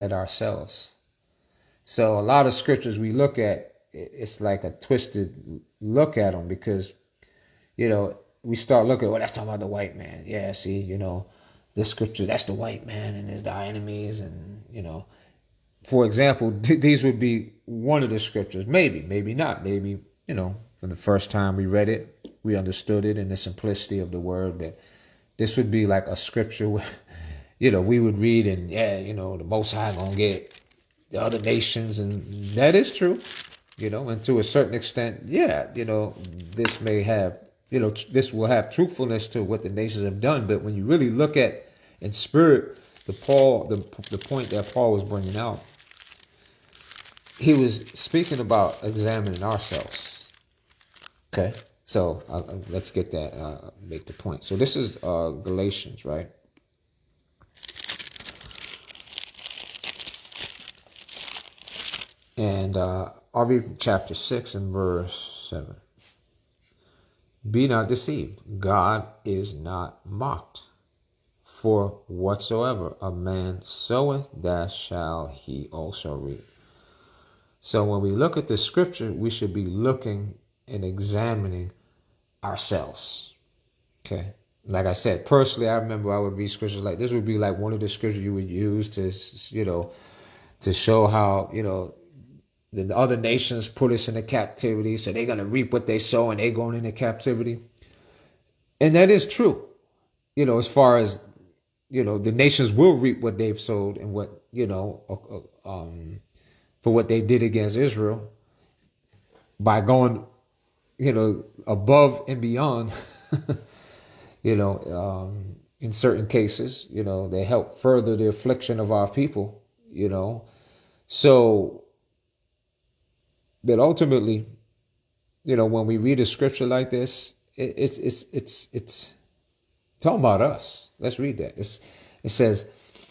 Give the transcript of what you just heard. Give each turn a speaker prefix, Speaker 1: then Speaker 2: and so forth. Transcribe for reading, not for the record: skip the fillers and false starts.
Speaker 1: at ourselves. So a lot of scriptures we look at, it's like a twisted look at them because, we start looking, well, that's talking about the white man. Yeah, see, this scripture, that's the white man and there's our enemies. And, for example, these would be one of the scriptures. Maybe, maybe not. Maybe, from the first time we read it, we understood it in the simplicity of the word that this would be like a scripture where, we would read and, the Most High gonna get the other nations. And that is true, and to a certain extent, yeah, this may have, this will have truthfulness to what the nations have done. But when you really look at in spirit, the point that Paul was bringing out, he was speaking about examining ourselves. Okay, so let's get that, make the point. So this is Galatians, right? And I'll read chapter 6 and verse 7. Be not deceived. God is not mocked. For whatsoever a man soweth, that shall he also reap. So when we look at the scripture, we should be looking and examining ourselves. Okay. Like I said, personally, I remember I would read scriptures like this would be like one of the scriptures you would use to, to show how, the other nations put us into captivity. So they're going to reap what they sow and they're going into captivity. And that is true, as far as, the nations will reap what they've sowed and what, for what they did against Israel by going, above and beyond, in certain cases, they help further the affliction of our people, So, but ultimately, when we read a scripture like this, it's talking about us. Let's read that. It says,